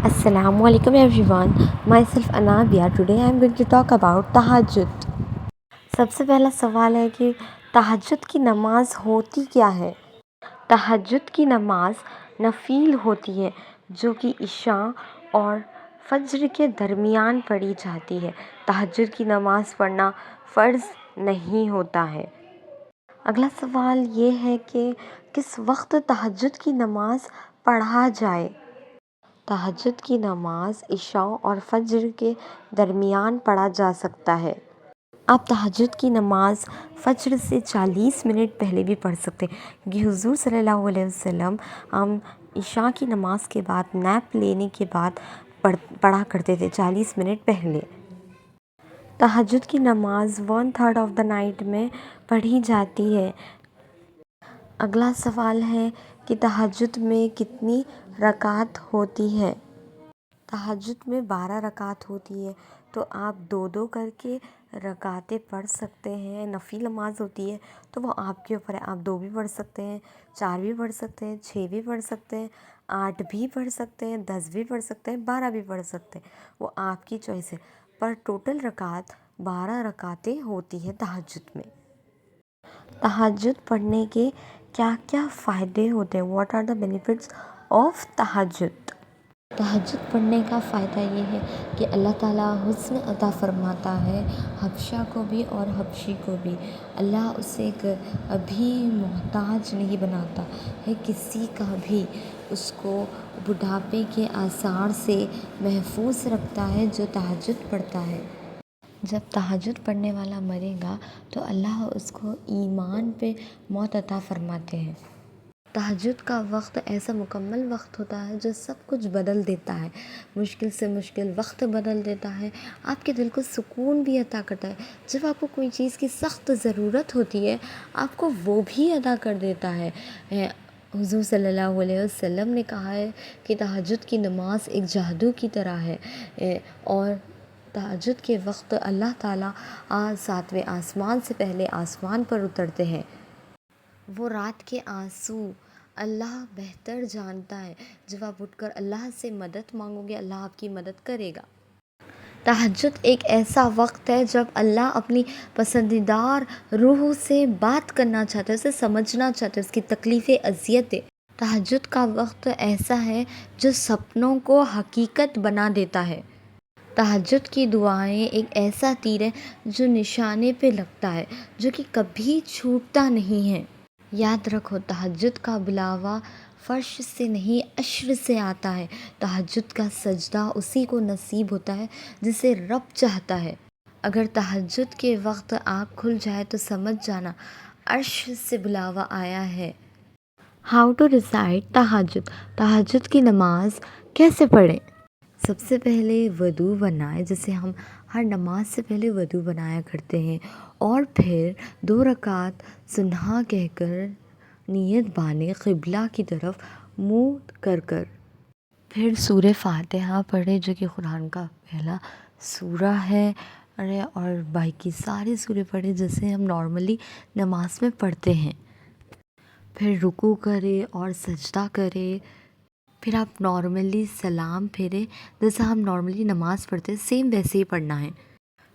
Assalamu alaikum everyone. Myself Anabia. Today I am going to talk about तहज्जुद. सबसे पहला सवाल है कि तहज्जुद की नमाज होती क्या है। तहज्जुद की नमाज नफील होती है जो कि इशा और फज्र के दरमियान पढ़ी जाती है। तहज्जुद की नमाज पढ़ना फ़र्ज़ नहीं होता है। अगला सवाल ये है कि किस वक्त तहज्जुद की नमाज पढ़ा जाए। तहज्जुद की नमाज इशा और फज्र के दरमियान पढ़ा जा सकता है। आप तहज्जुद की नमाज फज्र से 40 मिनट पहले भी पढ़ सकते हैं, क्योंकि हुज़ूर सल्लल्लाहु अलैहि वसल्लम हम इशा की नमाज के बाद नैप लेने के बाद पढ़ा करते थे 40 मिनट पहले। तहज्जुद की नमाज 1/3 ऑफ द नाइट में पढ़ी जाती है। अगला सवाल है कि तहज्जुद में कितनी रकात होती है। तहज्जुद में 12 रकात होती है, तो आप दो दो करके रकातें पढ़ सकते हैं। नफिल नमाज होती है तो वो आपके ऊपर है, आप 2 भी पढ़ सकते हैं, 4 भी पढ़ सकते हैं, 6 भी पढ़ सकते हैं, 8 भी पढ़ सकते हैं, 10 भी पढ़ सकते हैं, 12 भी पढ़ सकते हैं, वो आपकी चॉइस है। पर टोटल रकात 12 रकातें होती है तहज्जुद में। तहज्जुद पढ़ने के क्या क्या फ़ायदे होते हैं। What are the benefits of तहज्जुद। तहज्जुद पढ़ने का फ़ायदा ये है कि अल्लाह ताला हुस्न अता फ़रमाता है हबशा को भी और हबशी को भी। अल्लाह उसे कभी मोहताज नहीं बनाता है किसी का भी, उसको बुढ़ापे के आसार से महफूज रखता है जो तहज्जुद पढ़ता है। जब तहज्जुद पढ़ने वाला मरेगा तो अल्लाह उसको ईमान पे मौत अता फ़रमाते हैं। तहज्जुद का वक्त ऐसा मुकम्मल वक्त होता है जो सब कुछ बदल देता है, मुश्किल से मुश्किल वक्त बदल देता है, आपके दिल को सुकून भी अता करता है। जब आपको कोई चीज़ की सख्त ज़रूरत होती है आपको वो भी अदा कर देता है। हुज़ूर सल्लल्लाहु अलैहि वसल्लम ने कहा है कि तहज्जुद की नमाज एक जादू की तरह है और तहज्जुद के वक्त अल्लाह ताला 7वें आसमान से पहले आसमान पर उतरते हैं। वो रात के आंसू अल्लाह बेहतर जानता है। जब आप उठकर अल्लाह से मदद मांगोगे अल्लाह आपकी मदद करेगा। तहज्जुद एक ऐसा वक्त है जब अल्लाह अपनी पसंदीदार रूह से बात करना चाहते हैं, उसे समझना चाहते हैं, उसकी तकलीफ़ें अज़ियतें। तहज्जुद का वक्त ऐसा है जो सपनों को हकीकत बना देता है। तहज्जुद की दुआएं एक ऐसा तीर है जो निशाने पे लगता है, जो कि कभी छूटता नहीं है। याद रखो तहज्जुद का बुलावा फ़र्श से नहीं अश्र से आता है। तहज्जुद का सजदा उसी को नसीब होता है जिसे रब चाहता है। अगर तहज्जुद के वक्त आँख खुल जाए तो समझ जाना अर्श से बुलावा आया है। हाउ टू रिसाइट तहज्जुद। तहज्जुद की नमाज कैसे पढ़ें। सबसे पहले वज़ू बनाएं, जैसे हम हर नमाज से पहले वज़ू बनाया करते हैं, और फिर 2 रकात सुन्हा कहकर नियत बांधें क़िबला की तरफ मुँह कर। फिर सूरह फ़ातिहा पढ़ें जो कि कुरान का पहला सूरा है, और बाकी सारे सूरे पढ़ें जैसे हम नॉर्मली नमाज में पढ़ते हैं। फिर रुकू करें और सजदा करें। फिर आप नॉर्मली सलाम फेरें, जैसा हम नॉर्मली नमाज़ पढ़ते हैं सेम वैसे ही पढ़ना है।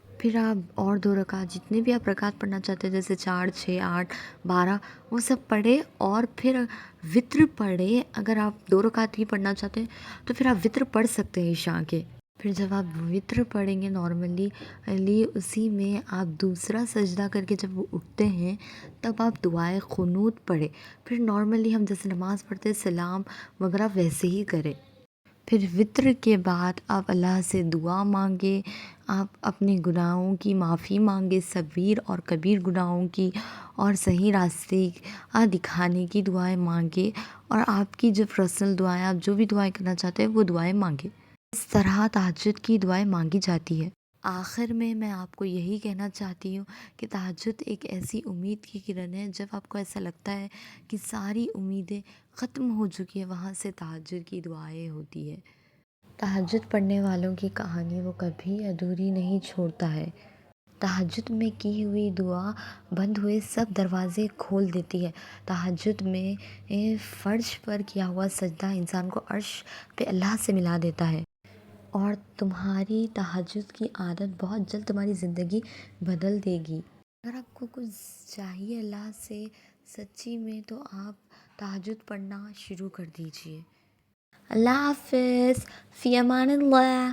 फिर आप और 2 रकात जितने भी आप रकात पढ़ना चाहते हैं, जैसे 4, 6, 8, 12 वो सब पढ़ें, और फिर वित्र पढ़ें। अगर आप 2 रकात ही पढ़ना चाहते हैं तो फिर आप वित्र पढ़ सकते हैं ईशा के। फिर जब आप वित्र पढ़ेंगे नॉर्मली उसी में आप दूसरा सजदा करके जब वो उठते हैं तब आप दुआए क़ुनूत पढ़ें। फिर नॉर्मली हम जैसे नमाज़ पढ़ते हैं सलाम वगैरह वैसे ही करें। फिर वित्र के बाद आप अल्लाह से दुआ मांगे, आप अपने गुनाहों की माफ़ी मांगे, सगीर और कबीर गुनाहों की, और सही रास्ते दिखाने की दुआएं मांगे, और आपकी जो पर्सनल दुआएं आप जो भी दुआएं करना चाहते हैं वो दुआएं मांगे। इस तरह तहज्जुद की दुआएं मांगी जाती है। आखिर में मैं आपको यही कहना चाहती हूँ कि तहज्जुद एक ऐसी उम्मीद की किरण है, जब आपको ऐसा लगता है कि सारी उम्मीदें ख़त्म हो चुकी है, वहाँ से तहज्जुद की दुआएं होती है। तहज्जुद पढ़ने वालों की कहानी वो कभी अधूरी नहीं छोड़ता है। تہجد میں کی ہوئی دعا بند ہوئے سب دروازے کھول دیتی ہے۔ تہجد میں فرش پر کیا ہوا سجدہ انسان کو عرش پہ اللہ سے ملا دیتا ہے، اور تمہاری تہجد کی عادت بہت جلد تمہاری زندگی بدل دے گی۔ اگر آپ کو کچھ چاہیے اللہ سے سچی میں تو آپ تہجد پڑھنا شروع کر دیجئے۔ اللہ حافظ، فی امان اللہ۔